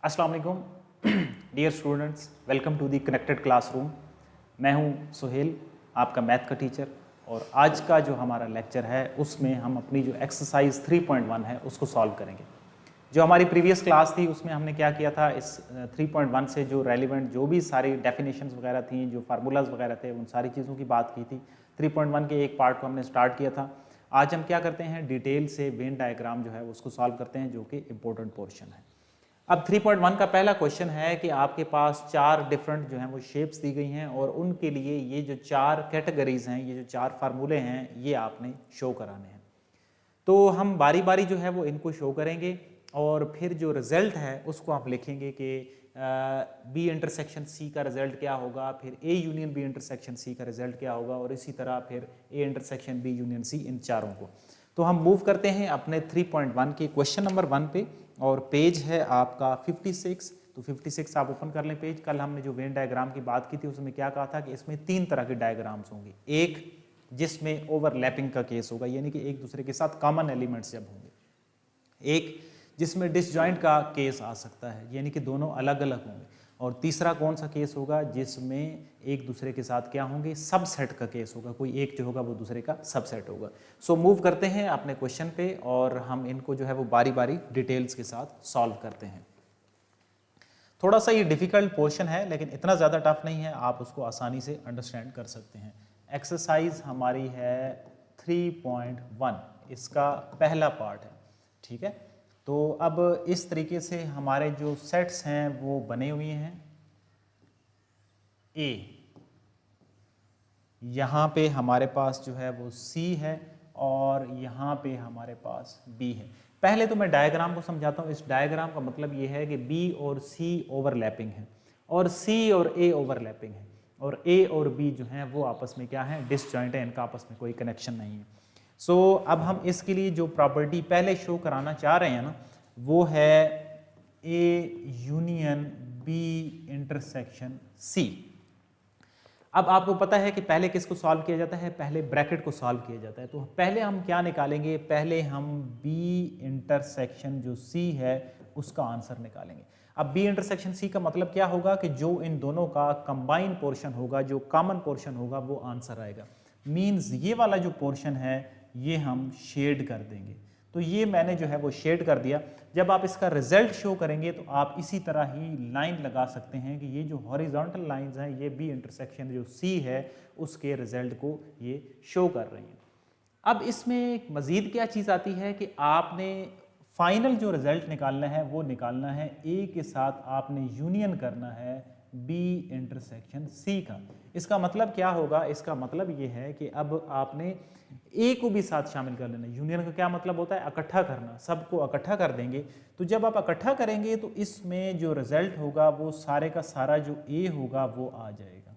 अस्सलाम वालेकुम dear students, welcome to the connected classroom. मैं हूं सुहेल, आपका मैथ का टीचर। और आज का जो हमारा लेक्चर है उसमें हम अपनी जो एक्सरसाइज 3.1 है उसको सॉल्व करेंगे। जो हमारी प्रीवियस क्लास थी उसमें हमने क्या किया था, इस 3.1 से जो रेलिवेंट जो भी सारी डेफिनेशंस वगैरह थी, जो फार्मूलाज वगैरह थे, उन सारी चीज़ों की बात की थी। 3.1 के एक पार्ट को हमने स्टार्ट किया था। आज हम क्या करते हैं, डिटेल से वेन डायग्राम जो है उसको सॉल्व करते हैं, जो कि इम्पोर्टेंट पोर्शन है। अब 3.1 का पहला क्वेश्चन है कि आपके पास चार डिफरेंट जो हैं वो शेप्स दी गई हैं और उनके लिए ये जो चार कैटेगरीज हैं, ये जो चार फार्मूले हैं, ये आपने शो कराने हैं। तो हम बारी बारी जो है वो इनको शो करेंगे और फिर जो रिजल्ट है उसको आप लिखेंगे कि बी इंटरसेक्शन सी का रिजल्ट क्या होगा, फिर A union B intersection C का रिजल्ट क्या होगा, और इसी तरह फिर A intersection B union C, इन चारों को। तो हम मूव करते हैं अपने 3.1 के क्वेश्चन नंबर 1 पे, और पेज है आपका 56। तो 56 आप ओपन कर लें पेज। कल हमने जो वेन डायग्राम की बात की थी उसमें क्या कहा था कि इसमें तीन तरह के डायग्राम्स होंगे। एक जिसमें ओवरलैपिंग का केस होगा, यानी कि एक दूसरे के साथ कॉमन एलिमेंट्स जब होंगे। एक जिसमें डिसजॉइंट का केस आ सकता है, यानी कि दोनों अलग अलग होंगे। और तीसरा कौन सा केस होगा, जिसमें एक दूसरे के साथ क्या होंगे, सबसेट का केस होगा। कोई एक जो होगा वो दूसरे का सबसेट होगा। सो मूव करते हैं अपने क्वेश्चन पे और हम इनको जो है वो बारी बारी डिटेल्स के साथ सॉल्व करते हैं। थोड़ा सा ये डिफिकल्ट पोर्शन है लेकिन इतना ज़्यादा टफ नहीं है, आप उसको आसानी से अंडरस्टैंड कर सकते हैं। एक्सरसाइज हमारी है 3.1, इसका पहला पार्ट है, ठीक है। तो अब इस तरीके से हमारे जो सेट्स हैं वो बने हुए हैं। ए, यहाँ पे हमारे पास जो है वो सी है और यहाँ पे हमारे पास बी है। पहले तो मैं डायग्राम को समझाता हूँ। इस डायग्राम का मतलब ये है कि बी और सी ओवरलैपिंग है और सी और ए ओवरलैपिंग है, और ए और बी जो हैं वो आपस में क्या है, डिसजॉइंट है, इनका आपस में कोई कनेक्शन नहीं है। सो अब हम इसके लिए जो प्रॉपर्टी पहले शो कराना चाह रहे हैं ना, वो है A union B intersection C. अब आपको पता है कि पहले किसको सॉल्व किया जाता है, पहले ब्रैकेट को सॉल्व किया जाता है। तो पहले हम क्या निकालेंगे, पहले हम बी इंटरसेक्शन जो सी है उसका आंसर निकालेंगे। अब बी इंटरसेक्शन सी का मतलब क्या होगा कि जो इन दोनों का कंबाइन पोर्शन होगा, जो कॉमन पोर्शन होगा, वो आंसर आएगा। मीन्स ये वाला जो पोर्शन है ये हम शेड कर देंगे। तो ये मैंने जो है वो शेड कर दिया। जब आप इसका रिजल्ट शो करेंगे तो आप इसी तरह ही लाइन लगा सकते हैं कि ये जो हॉरिजॉन्टल लाइंस हैं ये बी इंटरसेक्शन जो सी है उसके रिजल्ट को ये शो कर रही हैं। अब इसमें एक मज़ीद क्या चीज़ आती है कि आपने फाइनल जो रिजल्ट निकालना है वो निकालना है ए के साथ आपने यूनियन करना है बी इंटरसेक्शन सी का। इसका मतलब क्या होगा, इसका मतलब ये है कि अब आपने ए को भी साथ शामिल कर लेना। यूनियन का क्या मतलब होता है, इकट्ठा करना, सबको इकट्ठा कर देंगे। तो जब आप इकट्ठा करेंगे तो इसमें जो रिजल्ट होगा वो सारे का सारा जो ए होगा वो आ जाएगा,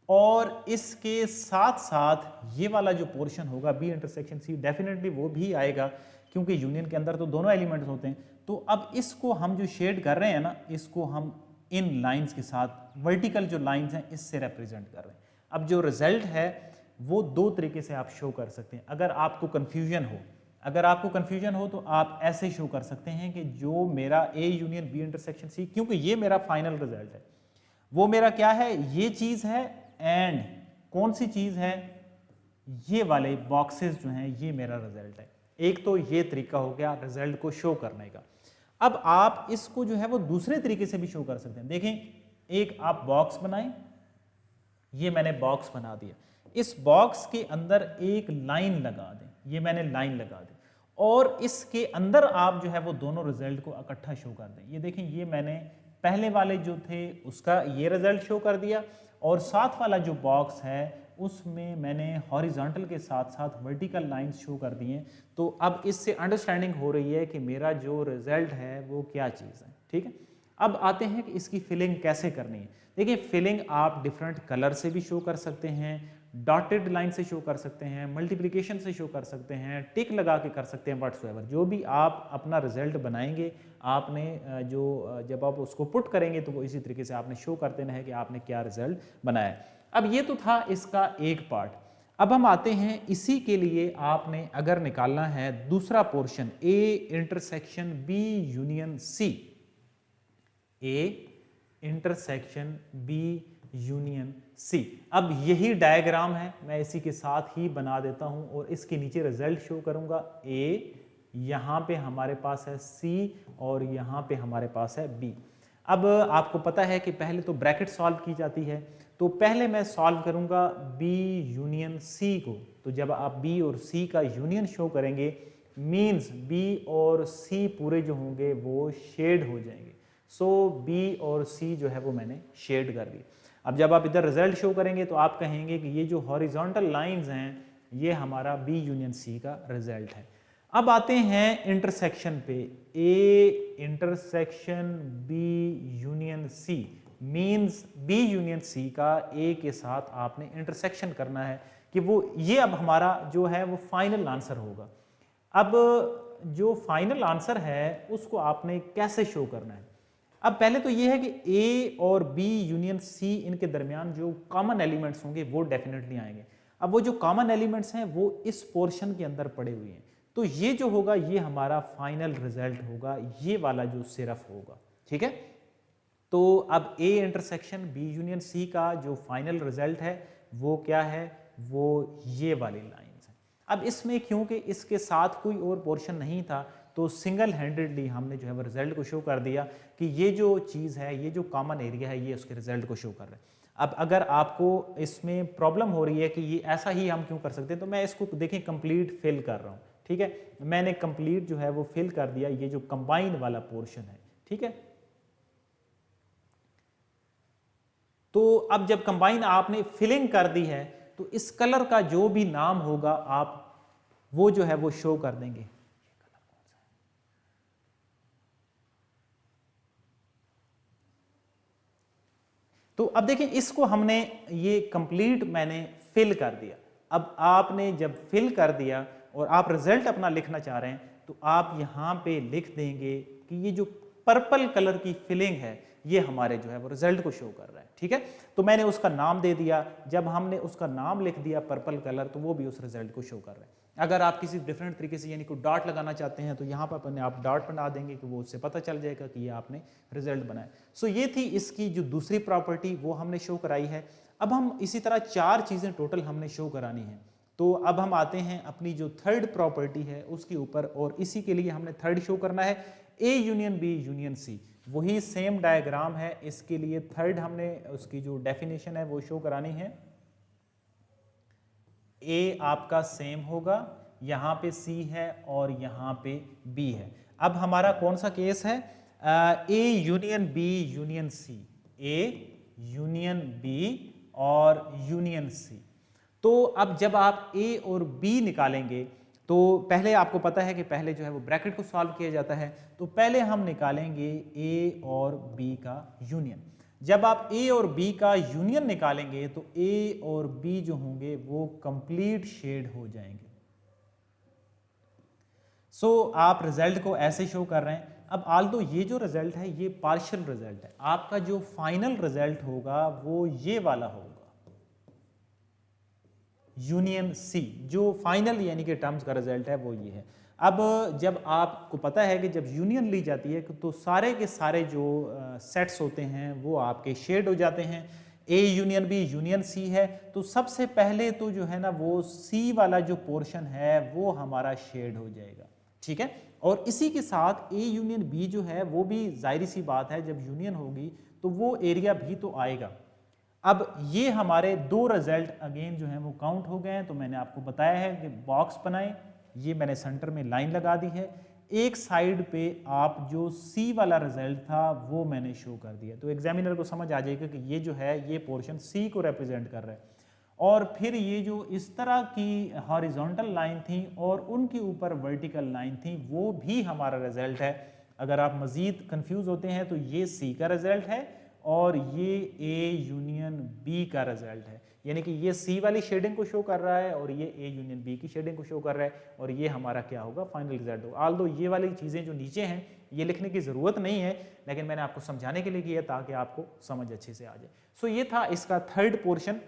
और इसके साथ साथ ये वाला जो पोर्शन होगा बी इंटरसेक्शन सी, डेफिनेटली वो भी आएगा क्योंकि यूनियन के अंदर तो दोनों एलिमेंट्स होते हैं। तो अब इसको हम जो शेड कर रहे हैं ना, इसको हम इन लाइंस के साथ, वर्टिकल जो लाइंस हैं, इससे रिप्रेजेंट कर रहे हैं। अब जो रिजल्ट है वो दो तरीके से आप शो कर सकते हैं। अगर आपको कन्फ्यूजन हो तो आप ऐसे शो कर सकते हैं कि जो मेरा A union B intersection C, क्योंकि ये मेरा फाइनल रिजल्ट है, वो मेरा क्या है, ये चीज़ है, एंड कौन सी चीज़ है, ये वाले बॉक्सेस जो हैं ये मेरा रिजल्ट है। एक तो ये तरीका हो गया रिजल्ट को शो करने का। अब आप इसको जो है वो दूसरे तरीके से भी शो कर सकते हैं। देखें, एक आप बॉक्स बनाएं, ये मैंने बॉक्स बना दिया, इस बॉक्स के अंदर एक लाइन लगा दें, ये मैंने लाइन लगा दी, और इसके अंदर आप जो है वो दोनों रिजल्ट को इकट्ठा शो कर दें। ये देखें, ये मैंने पहले वाले जो थे उसका ये रिजल्ट शो कर दिया, और साथ वाला जो बॉक्स है उसमें मैंने हॉरिजॉन्टल के साथ साथ वर्टिकल लाइंस शो कर दी हैं। तो अब इससे अंडरस्टैंडिंग हो रही है कि मेरा जो रिजल्ट है वो क्या चीज़ है, ठीक है। अब आते हैं कि इसकी फिलिंग कैसे करनी है। देखिए, फिलिंग आप डिफरेंट कलर से भी शो कर सकते हैं, डॉटेड लाइन से शो कर सकते हैं, मल्टीप्लिकेशन से शो कर सकते हैं, टिक लगा के कर सकते हैं, व्हाट्सएवर जो भी आप अपना रिजल्ट बनाएंगे, आपने जो जब आप उसको पुट करेंगे तो वो इसी तरीके से आपने शो कर देना है कि आपने क्या रिजल्ट बनाया है। अब ये तो था इसका एक पार्ट। अब हम आते हैं, इसी के लिए आपने अगर निकालना है दूसरा portion A intersection B union C, A intersection B union C. अब यही डायग्राम है, मैं इसी के साथ ही बना देता हूं और इसके नीचे रिजल्ट शो करूंगा। ए, यहां पे हमारे पास है सी और यहां पे हमारे पास है बी। अब आपको पता है कि पहले तो ब्रैकेट सॉल्व की जाती है, तो पहले मैं सॉल्व करूंगा बी यूनियन सी को। तो जब आप बी और सी का यूनियन शो करेंगे, मीन्स बी और सी पूरे जो होंगे वो शेड हो जाएंगे। सो बी और सी जो है वो मैंने शेड कर दी। अब जब आप इधर रिजल्ट शो करेंगे तो आप कहेंगे कि ये जो हॉरिजॉन्टल लाइंस हैं ये हमारा बी यूनियन सी का रिजल्ट है। अब आते हैं इंटरसेक्शन पे, A intersection B union C, means B union C का ए के साथ आपने इंटरसेक्शन करना है कि वो ये अब हमारा जो है वो फाइनल आंसर होगा। अब जो फाइनल आंसर है उसको आपने कैसे शो करना है? अब पहले तो ये है कि ए और बी यूनियन सी, इनके दरमियान जो कॉमन एलिमेंट्स होंगे वो डेफिनेटली आएंगे। अब वो जो कॉमन एलिमेंट्स हैं वो इस पोर्शन के अंदर पड़े हुए हैं, तो ये जो होगा ये हमारा फाइनल रिजल्ट होगा, ये वाला जो सिर्फ होगा। ठीक है, तो अब A intersection B union C का जो फाइनल रिजल्ट है वो क्या है? वो ये वाली लाइंस है। अब इसमें क्योंकि इसके साथ कोई और पोर्शन नहीं था तो सिंगल हैंडेडली हमने जो है वो रिजल्ट को शो कर दिया कि ये जो चीज़ है, ये जो कॉमन एरिया है, ये उसके रिजल्ट को शो कर रहा है। अब अगर आपको इसमें प्रॉब्लम हो रही है कि ये ऐसा ही हम क्यों कर सकते हैं, तो मैं इसको देखें कंप्लीट फिल कर रहा हूँ। ठीक है, मैंने कंप्लीट जो है वो फिल कर दिया ये जो कंबाइन वाला पोर्शन है। ठीक है, तो अब जब कंबाइन आपने फिलिंग कर दी है तो इस कलर का जो भी नाम होगा आप वो जो है वो शो कर देंगे। तो अब देखिए इसको हमने ये कंप्लीट मैंने फिल कर दिया। अब आपने जब फिल कर दिया और आप रिजल्ट अपना लिखना चाह रहे हैं तो आप यहां पे लिख देंगे कि ये जो पर्पल कलर की फिलिंग है ये हमारे जो है वो रिजल्ट को शो कर रहा है। ठीक है, तो मैंने उसका नाम दे दिया। जब हमने उसका नाम लिख दिया पर्पल कलर, तो वो भी उस रिजल्ट को शो कर रहा है। अगर आप किसी डिफरेंट तरीके से यानी कोई डॉट लगाना चाहते हैं तो यहाँ पर अपने आप डॉट बना देंगे कि वो उससे पता चल जाएगा कि ये आपने रिजल्ट बनाया। सो ये थी इसकी जो दूसरी प्रॉपर्टी, वो हमने शो कराई है। अब हम इसी तरह 4 चीज़ें टोटल हमने शो करानी है। तो अब हम आते हैं अपनी जो थर्ड प्रॉपर्टी है उसके ऊपर, और इसी के लिए हमने थर्ड शो करना है A union B union C. वही सेम डायग्राम है, इसके लिए थर्ड हमने उसकी जो डेफिनेशन है वो शो करानी है। ए आपका सेम होगा, यहाँ पे सी है और यहाँ पे बी है। अब हमारा कौन सा केस है? A union B union C, A union B और यूनियन सी। तो अब जब आप ए और बी निकालेंगे तो पहले आपको पता है कि पहले जो है वो ब्रैकेट को सॉल्व किया जाता है, तो पहले हम निकालेंगे ए और बी का यूनियन। जब आप ए और बी का यूनियन निकालेंगे तो ए और बी जो होंगे वो कंप्लीट शेड हो जाएंगे। सो आप रिजल्ट को ऐसे शो कर रहे हैं। अब आल्दो ये जो रिजल्ट है ये पार्शियल रिजल्ट है, आपका जो फाइनल रिजल्ट होगा वो ये वाला होगा, यूनियन सी। जो फाइनल यानी कि टर्म्स का रिजल्ट है वो ये है। अब जब आपको पता है कि जब यूनियन ली जाती है तो सारे के सारे जो सेट्स होते हैं वो आपके शेड हो जाते हैं। A union B union C है, तो सबसे पहले तो जो है ना वो सी वाला जो पोर्शन है वो हमारा शेड हो जाएगा। ठीक है, और इसी के साथ ए यूनियन बी जो है वो भी जाहिर सी बात है, जब यूनियन होगी तो वो एरिया भी तो आएगा। अब ये हमारे 2 रिजल्ट अगेन जो हैं वो काउंट हो गए हैं। तो मैंने आपको बताया है कि बॉक्स बनाएं, ये मैंने सेंटर में लाइन लगा दी है। एक साइड पे आप जो सी वाला रिजल्ट था वो मैंने शो कर दिया, तो एग्जामिनर को समझ आ जाएगा कि ये जो है ये पोर्शन सी को रिप्रेजेंट कर रहा है। और फिर ये जो इस तरह की हॉरिजॉन्टल लाइन थी और उनके ऊपर वर्टिकल लाइन थी वो भी हमारा रिजल्ट है। अगर आप मज़ीद कंफ्यूज होते हैं तो ये सी का रिजल्ट है और ये ए यूनियन बी का रिजल्ट है, यानी कि ये सी वाली शेडिंग को शो कर रहा है और ये ए यूनियन बी की शेडिंग को शो कर रहा है, और ये हमारा क्या होगा? फाइनल रिजल्ट होगा। आल्दो ये वाली चीज़ें जो नीचे हैं ये लिखने की ज़रूरत नहीं है, लेकिन मैंने आपको समझाने के लिए किया ताकि आपको समझ अच्छे से आ जाए। सो ये था इसका थर्ड पोर्शन।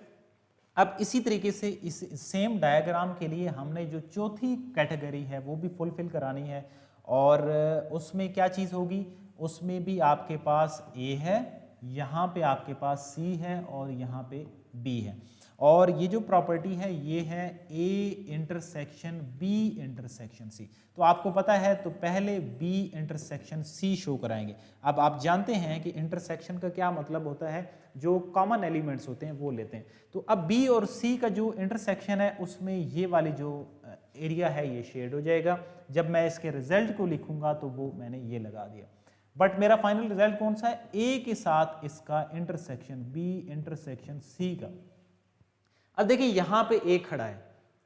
अब इसी तरीके से इस सेम डायग्राम के लिए हमने जो चौथी कैटेगरी है वो भी फुलफिल करानी है, और उसमें क्या चीज़ होगी, उसमें भी आपके पास ए है, यहाँ पे आपके पास सी है और यहाँ पे बी है, और ये जो प्रॉपर्टी है ये है A intersection B intersection C. तो आपको पता है तो पहले बी इंटरसेक्शन सी शो कराएंगे। अब आप जानते हैं कि इंटरसेक्शन का क्या मतलब होता है, जो कॉमन एलिमेंट्स होते हैं वो लेते हैं। तो अब बी और सी का जो इंटरसेक्शन है उसमें ये वाली जो एरिया है ये शेड हो जाएगा। जब मैं इसके रिजल्ट को लिखूंगा तो वो मैंने ये लगा दिया, बट मेरा फाइनल रिजल्ट कौन सा है, ए के साथ इसका इंटरसेक्शन बी इंटरसेक्शन सी का। अब देखिए यहां पे ए खड़ा है,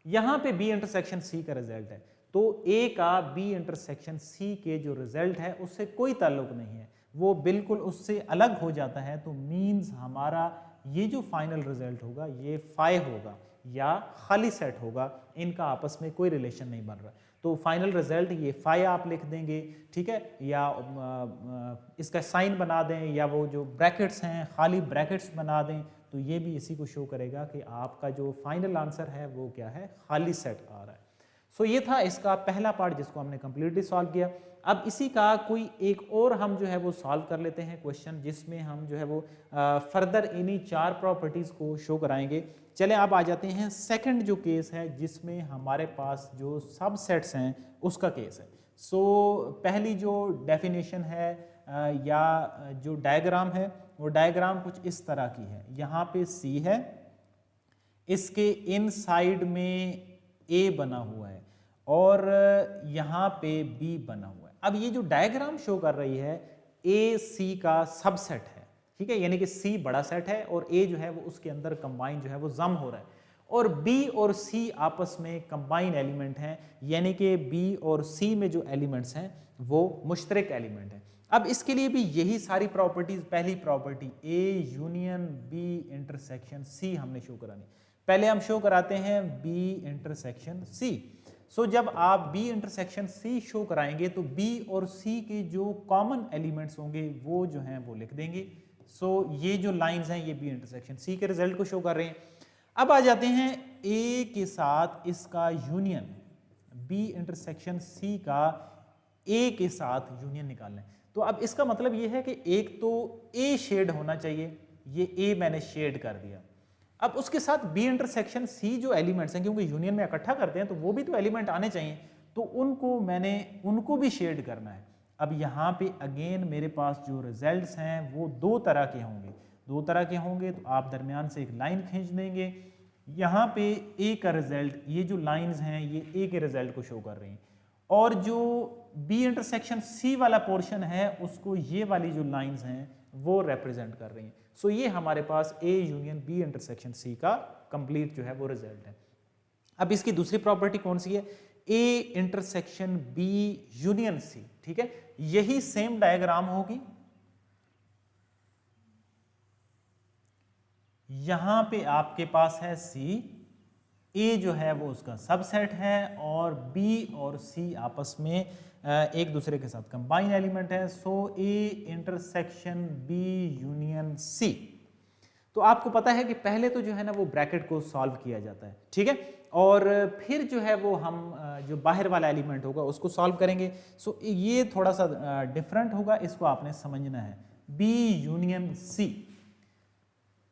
यहां पे बी इंटरसेक्शन सी का रिजल्ट है, तो ए का बी इंटरसेक्शन सी के जो रिजल्ट है उससे कोई ताल्लुक नहीं है, वो बिल्कुल उससे अलग हो जाता है। तो मींस हमारा ये जो फाइनल रिजल्ट होगा ये फाई होगा या खाली सेट होगा, इनका आपस में कोई रिलेशन नहीं बन रहा। तो फाइनल रिजल्ट ये फाई आप लिख देंगे, ठीक है, या इसका साइन बना दें, या वो जो ब्रैकेट्स हैं खाली ब्रैकेट्स बना दें, तो ये भी इसी को शो करेगा कि आपका जो फाइनल आंसर है वो क्या है, खाली सेट आ रहा है। सो ये था इसका पहला पार्ट जिसको हमने कंप्लीटली सॉल्व किया। अब इसी का कोई एक और हम जो है वो सॉल्व कर लेते हैं क्वेश्चन, जिसमें हम जो है वो फर्दर इन्हीं 4 प्रॉपर्टीज को शो कराएंगे। चले अब आ जाते हैं सेकंड जो केस है जिसमें हमारे पास जो सबसेट्स हैं उसका केस है। सो पहली जो डेफिनेशन है या जो डायग्राम है वो डायग्राम कुछ इस तरह की है। यहाँ पे सी है, इसके इनसाइड में ए बना हुआ है और यहाँ पे बी बना हुआ है। अब ये जो डायग्राम शो कर रही है ए सी का सबसेट है, ठीक है, यानी कि सी बड़ा सेट है और ए जो है वो उसके अंदर कंबाइन जो है वो जम हो रहा है, और बी और सी आपस में कंबाइन एलिमेंट हैं, यानी कि बी और सी में जो एलिमेंट्स हैं वो मुश्तरक एलिमेंट हैं। अब इसके लिए भी यही सारी प्रॉपर्टीज, पहली property A union B intersection C हमने शो करानी। पहले हम शो कराते हैं बी इंटरसेक्शन सी। सो जब आप बी इंटरसेक्शन सी शो कराएंगे तो बी और सी के जो कॉमन एलिमेंट्स होंगे वो जो हैं वो लिख देंगे। सो ये जो लाइंस हैं ये बी इंटरसेक्शन सी के रिजल्ट को शो कर रहे हैं। अब आ जाते हैं ए के साथ इसका यूनियन, बी इंटरसेक्शन सी का ए के साथ यूनियन निकालना है। तो अब इसका मतलब ये है कि एक तो ए शेड होना चाहिए, ये ए मैंने शेड कर दिया। अब उसके साथ बी इंटरसेक्शन सी जो एलिमेंट्स हैं, क्योंकि यूनियन में इकट्ठा करते हैं तो वो भी तो एलिमेंट आने चाहिए, तो उनको भी शेड करना है। अब यहाँ पे अगेन मेरे पास जो रिजल्ट्स हैं वो दो तरह के होंगे, तो आप दरमियान से एक लाइन खींच देंगे। यहाँ पे ए का रिजल्ट, ये जो लाइंस हैं ये ए के रिजल्ट को शो कर रही हैं, और जो बी इंटरसेक्शन सी वाला पोर्शन है उसको ये वाली जो लाइंस हैं वो रिप्रेजेंट कर रही हैं। सो ये हमारे पास A union B intersection C का कंप्लीट जो है वो रिजल्ट है। अब इसकी दूसरी प्रॉपर्टी कौन सी है, A intersection B union C, ठीक है, यही सेम डायग्राम होगी। यहां पे आपके पास है सी, ए जो है वो उसका सबसेट है और बी और सी आपस में एक दूसरे के साथ कंबाइन एलिमेंट है। So A intersection B union C. तो आपको पता है कि पहले तो जो है ना वो ब्रैकेट को सॉल्व किया जाता है, ठीक है, और फिर जो है वो हम जो बाहर वाला एलिमेंट होगा उसको सॉल्व करेंगे। सो ये थोड़ा सा डिफरेंट होगा, इसको आपने समझना है। बी यूनियन सी,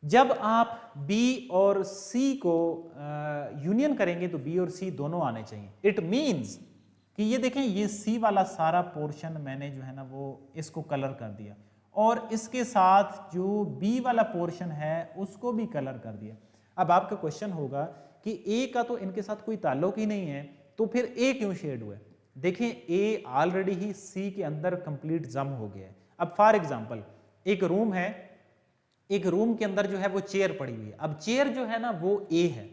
जब आप B और C को यूनियन करेंगे तो B और C दोनों आने चाहिए। इट मीन्स कि ये देखें, ये C वाला सारा पोर्शन मैंने जो है ना वो इसको कलर कर दिया, और इसके साथ जो B वाला पोर्शन है उसको भी कलर कर दिया। अब आपका क्वेश्चन होगा कि A का तो इनके साथ कोई ताल्लुक ही नहीं है, तो फिर A क्यों शेड हुआ है? देखें, A ऑलरेडी ही C के अंदर कंप्लीट जम हो गया है। अब फॉर एग्जाम्पल एक रूम है, एक रूम के अंदर जो है वो चेयर पड़ी हुई है। अब चेयर जो है ना वो ए है,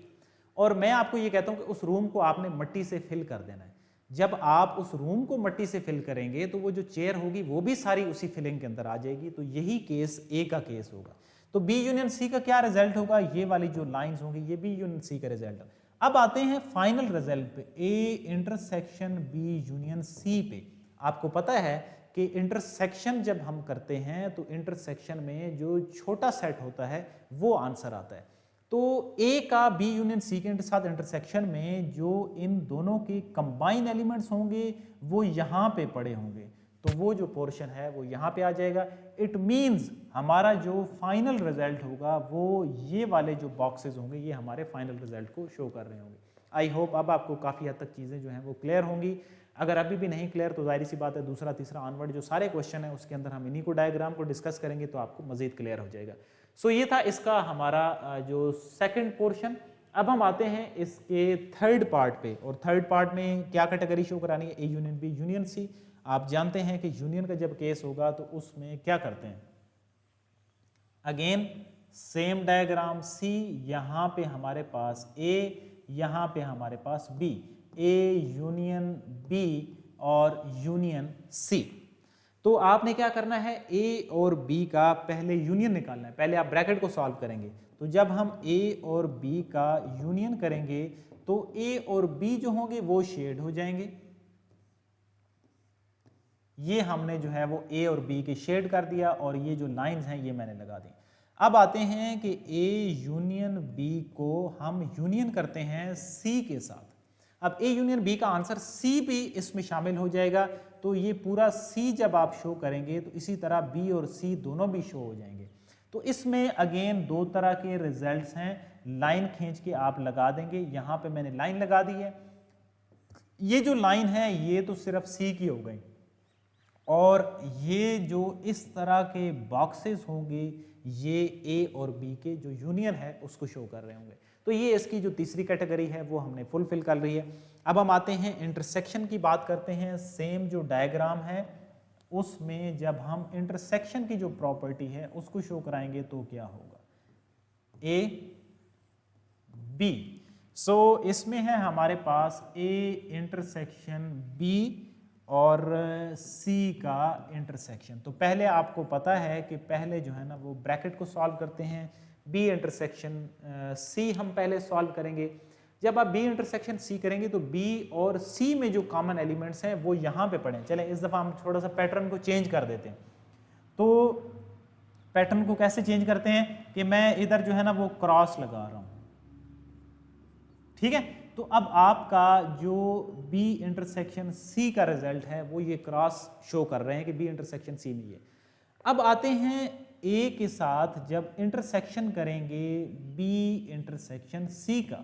और मैं आपको ये कहता हूं कि उस रूम को आपने मिट्टी से फिल कर देना है। जब आप उस रूम को मिट्टी से फिल करेंगे तो वो जो चेयर होगी वो भी सारी उसी फिलिंग के अंदर आ जाएगी। तो यही केस ए का केस होगा। तो बी यूनियन सी का क्या रिजल्ट होगा, ये वाली जो लाइंस होंगी ये बी यूनियन सी का रिजल्ट। अब आते हैं फाइनल रिजल्ट पे, A intersection B union C पे। आपको पता है कि इंटरसेक्शन जब हम करते हैं तो इंटरसेक्शन में जो छोटा सेट होता है वो आंसर आता है। तो ए का बी यूनियन सी के साथ इंटरसेक्शन में जो इन दोनों के कंबाइन एलिमेंट्स होंगे वो यहाँ पे पड़े होंगे, तो वो जो पोर्शन है वो यहाँ पे आ जाएगा। इट मीन्स हमारा जो फाइनल रिजल्ट होगा वो ये वाले जो बॉक्सेस होंगे ये हमारे फाइनल रिजल्ट को शो कर रहे होंगे। आई होप अब आपको काफ़ी हद तक चीज़ें जो हैं वो क्लियर होंगी। अगर अभी भी नहीं क्लियर तो जाहिर सी बात है दूसरा तीसरा ऑनवर्ड जो सारे क्वेश्चन है उसके अंदर हम इन्हीं को डायग्राम को डिस्कस करेंगे तो आपको मजीद क्लियर हो जाएगा। सो ये था इसका हमारा जो सेकंड पोर्शन। अब हम आते हैं इसके थर्ड पार्ट पे, और थर्ड पार्ट में क्या कैटेगरी शो करानी है, A union B union C. आप जानते हैं कि यूनियन का जब केस होगा तो उसमें क्या करते हैं, अगेन सेम डायग्राम, सी यहाँ पे हमारे पास ए, यहाँ पे हमारे पास बी, ए यूनियन बी और यूनियन सी। तो आपने क्या करना है, ए और बी का पहले यूनियन निकालना है, पहले आप ब्रैकेट को सॉल्व करेंगे। तो जब हम ए और बी का यूनियन करेंगे तो ए और बी जो होंगे वो शेड हो जाएंगे। ये हमने जो है वो ए और बी के शेड कर दिया और ये जो लाइंस हैं ये मैंने लगा दी। अब आते हैं कि ए यूनियन बी को हम यूनियन करते हैं सी के साथ। अब ए यूनियन बी का आंसर सी भी इसमें शामिल हो जाएगा, तो ये पूरा सी जब आप शो करेंगे तो इसी तरह बी और सी दोनों भी शो हो जाएंगे। तो इसमें अगेन दो तरह के रिजल्ट्स हैं, लाइन खींच के आप लगा देंगे। यहाँ पे मैंने लाइन लगा दी है, ये जो लाइन है ये तो सिर्फ सी की हो गई, और ये जो इस तरह के बॉक्सेस होंगे ये ए और बी के जो यूनियन है उसको शो कर रहे होंगे। तो ये इसकी जो तीसरी कैटेगरी है वो हमने फुलफिल कर रही है। अब हम आते हैं इंटरसेक्शन की बात करते हैं। सेम जो डायग्राम है उसमें जब हम इंटरसेक्शन की जो प्रॉपर्टी है उसको शो कराएंगे तो क्या होगा, ए बी। सो इसमें है हमारे पास ए इंटरसेक्शन बी और सी का इंटरसेक्शन। तो पहले आपको पता है कि पहले जो है ना वो ब्रैकेट को सॉल्व करते हैं, बी इंटरसेक्शन सी हम पहले सॉल्व करेंगे। जब आप बी इंटरसेक्शन सी करेंगे तो बी और सी में जो कॉमन एलिमेंट्स हैं वो यहाँ पे पड़े। चलें इस दफ़ा हम थोड़ा सा पैटर्न को चेंज कर देते हैं। तो पैटर्न को कैसे चेंज करते हैं कि मैं इधर जो है ना वो क्रॉस लगा रहा हूँ, ठीक है। तो अब आपका जो बी इंटरसेक्शन सी का रिजल्ट है वो ये क्रॉस शो कर रहे हैं कि बी इंटरसेक्शन सी में ये। अब आते हैं ए के साथ जब इंटरसेक्शन करेंगे बी इंटरसेक्शन सी का,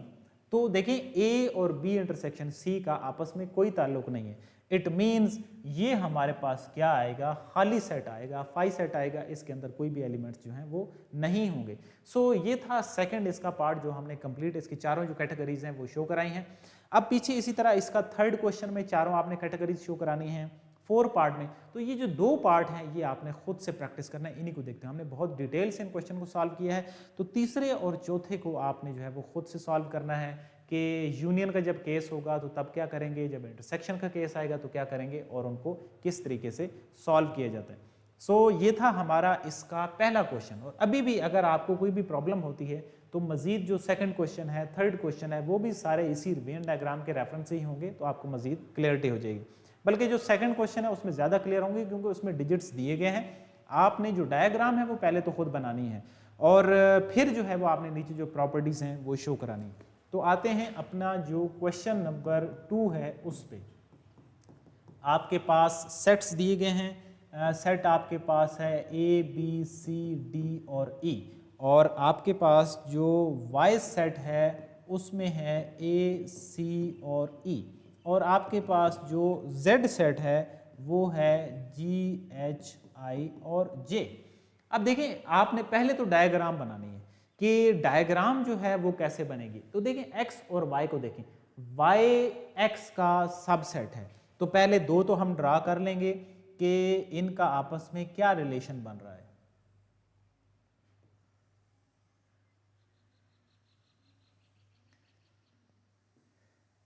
तो देखें ए और बी इंटरसेक्शन सी का आपस में कोई ताल्लुक नहीं है। इट मीन्स ये हमारे पास क्या आएगा, खाली सेट आएगा, फाई सेट आएगा, इसके अंदर कोई भी एलिमेंट्स जो हैं वो नहीं होंगे। सो ये था सेकंड इसका पार्ट जो हमने कंप्लीट इसकी चारों जो कैटेगरीज हैं वो शो कराई हैं। अब पीछे इसी तरह इसका थर्ड क्वेश्चन में चारों आपने कैटेगरीज शो करानी हैं 4 पार्ट में। तो ये जो 2 पार्ट हैं ये आपने खुद से प्रैक्टिस करना है, इन्हीं को देखते हैं। हमने बहुत डिटेल से इन क्वेश्चन को सॉल्व किया है, तो तीसरे और चौथे को आपने जो है वो खुद से सॉल्व करना है कि यूनियन का जब केस होगा तो तब क्या करेंगे, जब इंटरसेक्शन का केस आएगा तो क्या करेंगे, और उनको किस तरीके से सॉल्व किया जाता है। सो ये था हमारा इसका पहला क्वेश्चन। और अभी भी अगर आपको कोई भी प्रॉब्लम होती है तो मजीद जो सेकंड क्वेश्चन है, थर्ड क्वेश्चन है, वो भी सारे इसी वेन डायग्राम के रेफरेंस से ही होंगे, तो आपको मजीद क्लियरिटी हो जाएगी। बल्कि जो सेकंड क्वेश्चन है उसमें ज़्यादा क्लियर होंगे क्योंकि उसमें डिजिट्स दिए गए हैं। आपने जो डायग्राम है वो पहले तो खुद बनानी है और फिर जो है वो आपने नीचे जो प्रॉपर्टीज़ हैं वो शो करानी है। तो आते हैं अपना जो क्वेश्चन नंबर 2 है उस पे। आपके पास सेट्स दिए गए हैं, सेट आपके पास है ए बी सी डी और ई, और आपके पास जो वाई सेट है उसमें है ए सी और ई, और आपके पास जो जेड सेट है वो है जी एच आई और जे। अब देखें आपने पहले तो डायग्राम बनानी है कि डायग्राम जो है वो कैसे बनेगी। तो देखें x और y को देखें, y x का सबसेट है, तो पहले 2 तो हम ड्रा कर लेंगे कि इनका आपस में क्या रिलेशन बन रहा है।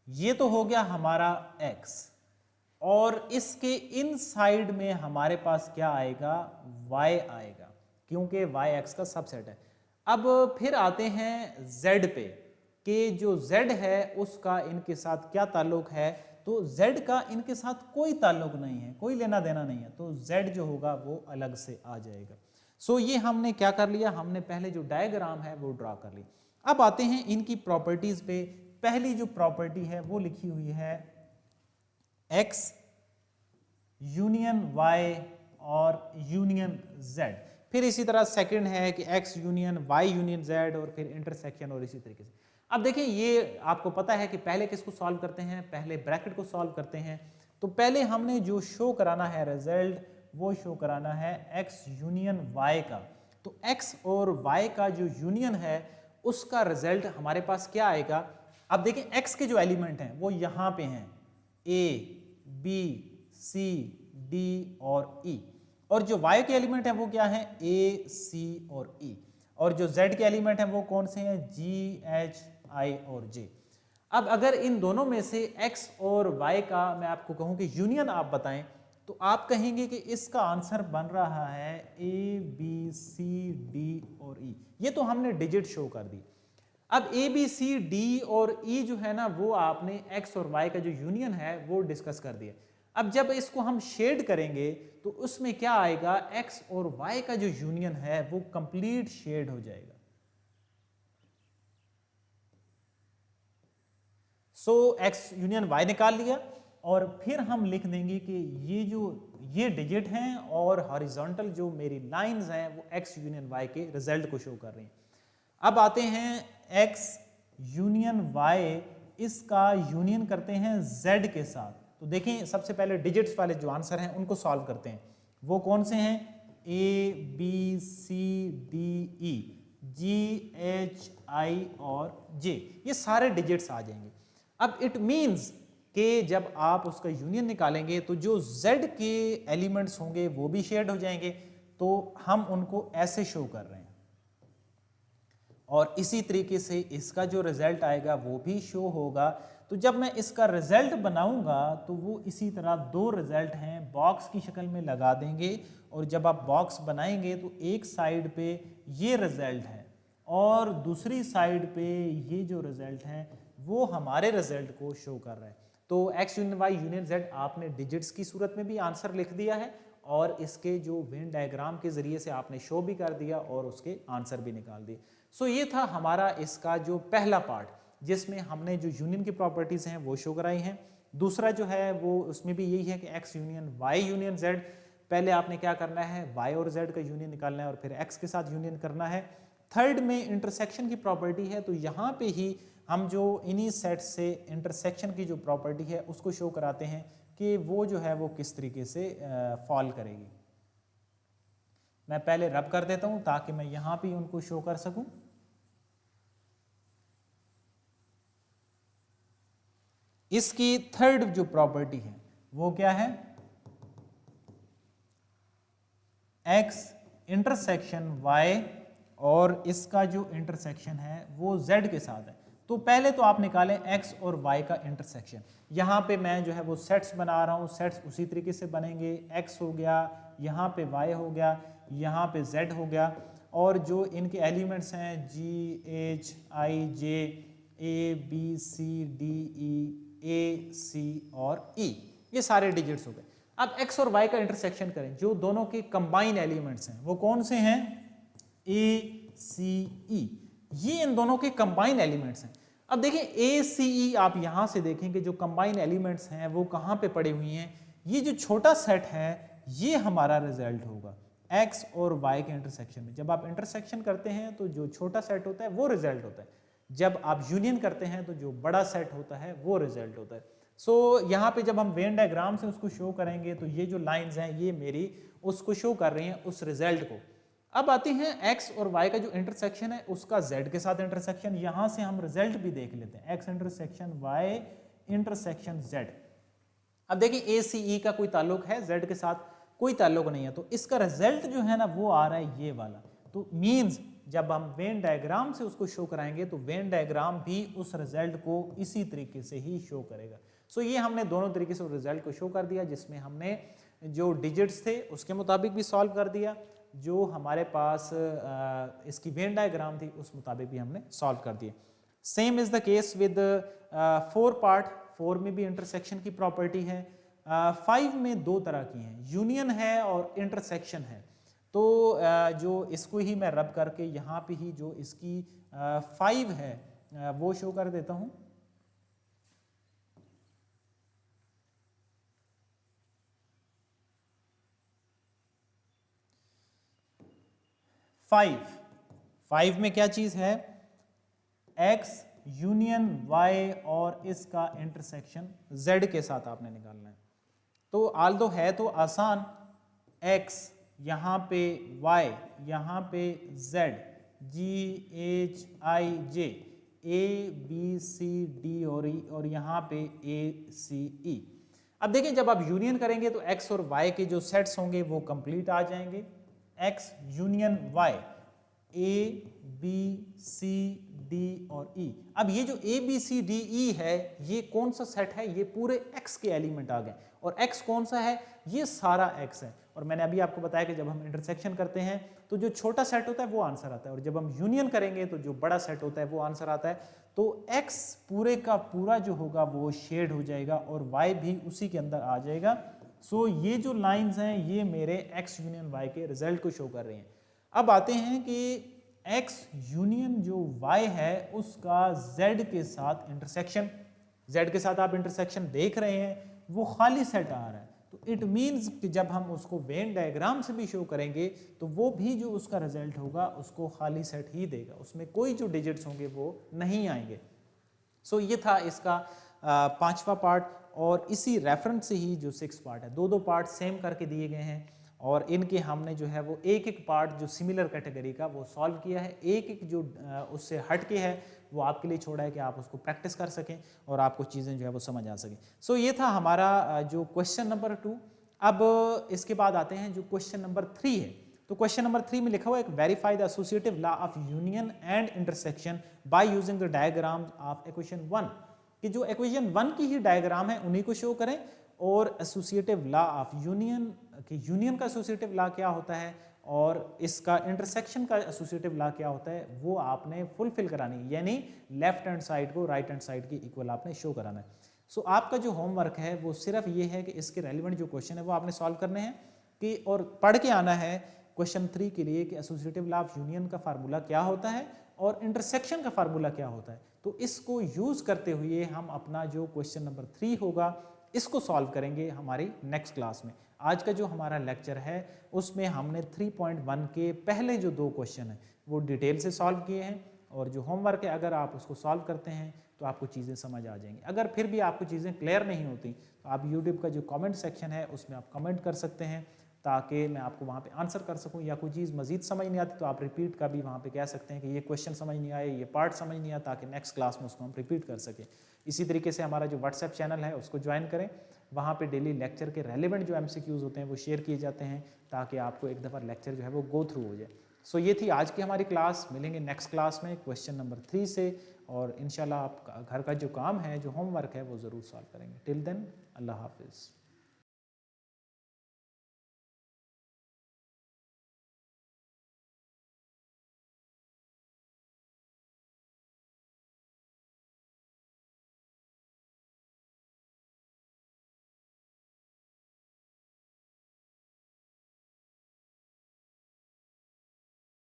ये तो हो गया हमारा x, और इसके इनसाइड में हमारे पास क्या आएगा, y आएगा, क्योंकि y x का सबसेट है। अब फिर आते हैं z पे कि जो z है उसका इनके साथ क्या ताल्लुक है। तो z का इनके साथ कोई ताल्लुक नहीं है, कोई लेना देना नहीं है, तो z जो होगा वो अलग से आ जाएगा। सो ये हमने क्या कर लिया, हमने पहले जो डायग्राम है वो ड्रा कर ली। अब आते हैं इनकी प्रॉपर्टीज पे। पहली जो प्रॉपर्टी है वो लिखी हुई है x यूनियन y और यूनियन z। फिर इसी तरह सेकंड है कि x union y union z और फिर इंटरसेक्शन और इसी तरीके से। अब देखिए ये आपको पता है कि पहले किसको सॉल्व करते हैं, पहले ब्रैकेट को सॉल्व करते हैं। तो पहले हमने जो शो कराना है रिजल्ट वो शो कराना है x यूनियन y का। तो x और y का जो यूनियन है उसका रिजल्ट हमारे पास क्या आएगा। अब देखिए x के जो एलिमेंट हैं वो यहाँ पे हैं a b c d और e, और जो y के एलिमेंट हैं वो क्या है a c और e, और जो z के एलिमेंट हैं वो कौन से हैं g h i और j। अब अगर इन दोनों में से x और y का मैं आपको कहूं कि यूनियन आप बताएं तो आप कहेंगे कि इसका आंसर बन रहा है a b c d और e। ये तो हमने डिजिट शो कर दी। अब a b c d और e जो है ना वो आपने x और y का जो यूनियन है वो डिस्कस कर दिया। अब जब इसको हम शेड करेंगे तो उसमें क्या आएगा, x और y का जो यूनियन है वो कंप्लीट शेड हो जाएगा। सो x यूनियन y निकाल लिया और फिर हम लिख देंगे कि ये डिजिट हैं और हॉरिजॉन्टल जो मेरी लाइंस हैं वो x यूनियन y के रिजल्ट को शो कर रही हैं। अब आते हैं x यूनियन y, इसका यूनियन करते हैं z के साथ। तो देखें सबसे पहले डिजिट्स वाले जो आंसर हैं उनको सॉल्व करते हैं। वो कौन से हैं a b c d e g h i और j, ये सारे डिजिट्स आ जाएंगे। अब इट मीन्स कि जब आप उसका यूनियन निकालेंगे तो जो z के एलिमेंट्स होंगे वो भी शेड हो जाएंगे। तो हम उनको ऐसे शो कर रहे हैं और इसी तरीके से इसका जो रिजल्ट आएगा वो भी शो होगा। तो जब मैं इसका रिजल्ट बनाऊंगा तो वो इसी तरह दो रिजल्ट हैं बॉक्स की शक्ल में लगा देंगे, और जब आप बॉक्स बनाएंगे तो एक साइड पे ये रिजल्ट है और दूसरी साइड पे ये जो रिजल्ट है वो हमारे रिजल्ट को शो कर रहा है। तो x union y union z आपने डिजिट्स की सूरत में भी आंसर लिख दिया है और इसके जो वेन डायग्राम के जरिए से आपने शो भी कर दिया और उसके आंसर भी निकाल दिए। सो ये था हमारा इसका जो पहला पार्ट जिसमें हमने जो यूनियन की प्रॉपर्टीज हैं वो शो कराई हैं। दूसरा जो है वो उसमें भी यही है कि x union y union z, पहले आपने क्या करना है y और z का यूनियन निकालना है और फिर x के साथ यूनियन करना है। थर्ड में इंटरसेक्शन की प्रॉपर्टी है, तो यहाँ पे ही हम जो इन्हीं सेट से इंटरसेक्शन की जो प्रॉपर्टी है उसको शो कराते हैं कि वो जो है वो किस तरीके से फॉल करेगी। मैं पहले रब कर देता हूं ताकि मैं यहां भी उनको शो कर सकूं। इसकी थर्ड जो प्रॉपर्टी है वो क्या है, x इंटरसेक्शन y और इसका जो इंटरसेक्शन है वो z के साथ है। तो पहले तो आप निकालें x और y का इंटरसेक्शन। यहाँ पे मैं जो है वो सेट्स बना रहा हूँ, सेट्स उसी तरीके से बनेंगे, x हो गया, यहाँ पे y हो गया, यहाँ पे z हो गया, और जो इनके एलिमेंट्स हैं g h i j a b c d e a c और e, ये सारे डिजिट्स हो गए। अब x और y का इंटरसेक्शन करें, जो दोनों के कंबाइन एलिमेंट्स हैं वो कौन से हैं a c e, ये इन दोनों के कंबाइन एलिमेंट्स हैं। अब देखिए a c e आप यहां से देखेंगे जो कंबाइन एलिमेंट्स हैं वो कहां पे पड़े हुए हैं, ये जो छोटा सेट है ये हमारा रिजल्ट होगा x और y के इंटरसेक्शन में। जब आप इंटरसेक्शन करते हैं तो जो छोटा सेट होता है वो रिजल्ट होता है, जब आप यूनियन करते हैं तो जो बड़ा सेट होता है वो रिजल्ट होता है। सो यहाँ पे जब हम वेन डायग्राम से उसको शो करेंगे तो ये जो लाइंस हैं ये मेरी उसको शो कर रही हैं उस रिजल्ट को। अब आते हैं x और y का जो इंटरसेक्शन है उसका z के साथ इंटरसेक्शन। यहां से हम रिजल्ट भी देख लेते हैं, x intersection y intersection z। अब देखिए a c e का कोई ताल्लुक है, z के साथ कोई ताल्लुक नहीं है, तो इसका रिजल्ट जो है ना वो आ रहा है ये वाला। तो मीन्स जब हम वेन डायग्राम से उसको शो कराएंगे तो वेन डायग्राम भी उस रिजल्ट को इसी तरीके से ही शो करेगा। सो ये हमने दोनों तरीके से रिजल्ट को शो कर दिया, जिसमें हमने जो डिजिट्स थे उसके मुताबिक भी सॉल्व कर दिया, जो हमारे पास इसकी वेन डायग्राम थी उस मुताबिक भी हमने सॉल्व कर दिया। Same is the case with 4 part, 4 में भी इंटरसेक्शन की प्रॉपर्टी है। 5 में दो तरह की हैं, यूनियन है और इंटरसेक्शन है। तो जो इसको ही मैं रब करके यहाँ पे ही जो इसकी 5 है वो शो कर देता हूँ। 5 में क्या चीज है, x यूनियन y और इसका इंटरसेक्शन z के साथ आपने निकालना है। तो आल्दो है तो आसान, x यहाँ पे y यहाँ पे z, g h i j, a b c d और e और यहाँ पे a c e। अब देखिए जब आप यूनियन करेंगे तो x और y के जो सेट्स होंगे वो कंप्लीट आ जाएंगे। x union y, a b c d और e। अब ये जो a b c d e है ये कौन सा सेट है, ये पूरे x के एलिमेंट आ गए। और x कौन सा है, ये सारा x है। और मैंने अभी आपको बताया कि जब हम इंटरसेक्शन करते हैं तो जो छोटा सेट होता है वो आंसर आता है, और जब हम यूनियन करेंगे तो जो बड़ा सेट होता है वो आंसर आता है। तो x पूरे का पूरा जो होगा वो शेड हो जाएगा और y भी उसी के अंदर आ जाएगा। सो ये जो लाइंस हैं ये मेरे x यूनियन y के रिजल्ट को शो कर रही हैं। अब आते हैं कि x यूनियन जो y है उसका z के साथ इंटरसेक्शन, z के साथ आप इंटरसेक्शन देख रहे हैं वो खाली सेट आ रहा है। तो इट मीन्स कि जब हम उसको वेन डायग्राम से भी शो करेंगे तो वो भी जो उसका रिजल्ट होगा उसको खाली सेट ही देगा, उसमें कोई जो डिजिट्स होंगे वो नहीं आएंगे। सो ये था इसका 5वां पार्ट, और इसी रेफरेंस से ही जो 6 पार्ट है, दो पार्ट सेम करके दिए गए हैं और इनके हमने जो है वो एक पार्ट जो सिमिलर कैटेगरी का वो सॉल्व किया है। एक जो उससे हट के है वो आपके लिए छोड़ा है कि आप उसको प्रैक्टिस कर सकें और आपको चीज़ें जो है वो समझ आ सकें। सो ये था हमारा जो क्वेश्चन नंबर 2। अब इसके बाद आते हैं जो क्वेश्चन नंबर 3 है। तो क्वेश्चन नंबर 3 में लिखा हुआ है verify the associative law of union and intersection by using the diagram of equation 1, कि जो इक्वेशन 1 की ही डायग्राम है उन्हीं को शो करें और एसोसिएटिव लॉ ऑफ यूनियन, कि यूनियन का एसोसिएटिव लॉ क्या होता है और इसका इंटरसेक्शन का एसोसिएटिव लॉ क्या होता है वो आपने फुलफिल करानी है, यानी लेफ्ट हैंड साइड को राइट हैंड साइड के इक्वल आपने शो कराना है। सो आपका जो होमवर्क है वो सिर्फ ये है कि इसके रेलिवेंट जो क्वेश्चन है वो आपने सॉल्व करने हैं कि और पढ़ के आना है क्वेश्चन 3 के लिए कि एसोसिएटिव लॉ ऑफ यूनियन का फार्मूला क्या होता है और इंटरसेक्शन का फार्मूला क्या होता है। तो इसको यूज करते हुए हम अपना जो क्वेश्चन नंबर 3 होगा इसको सॉल्व करेंगे हमारी नेक्स्ट क्लास में। आज का जो हमारा लेक्चर है उसमें हमने 3.1 के पहले जो 2 क्वेश्चन हैं वो डिटेल से सॉल्व किए हैं, और जो होमवर्क है अगर आप उसको सॉल्व करते हैं तो आपको चीज़ें समझ आ जाएंगी। अगर फिर भी आपको चीज़ें क्लियर नहीं होती तो आप यूट्यूब का जो कमेंट सेक्शन है उसमें आप कमेंट कर सकते हैं ताकि मैं आपको वहाँ पे आंसर कर सकूँ, या कोई चीज़ मज़ीद समझ नहीं आती तो आप रिपीट का भी वहाँ पे कह सकते हैं कि ये क्वेश्चन समझ नहीं आए, ये पार्ट समझ नहीं आया, ताकि नेक्स्ट क्लास में उसको हम रिपीट कर सकें। इसी तरीके से हमारा जो व्हाट्सएप चैनल है उसको ज्वाइन करें, वहाँ पे डेली लेक्चर के रेलिवेंट जो MCQs होते हैं वो शेयर किए जाते हैं ताकि आपको एक दफ़ा लेक्चर जो है वो गो थ्रू हो जाए। सो ये थी आज की हमारी क्लास। मिलेंगे नेक्स्ट क्लास में क्वेश्चन नंबर 3 से, और इंशाल्लाह आप घर का जो काम है, जो होमवर्क है वो ज़रूर सॉल्व करेंगे। टिल देन अल्लाह हाफिज़।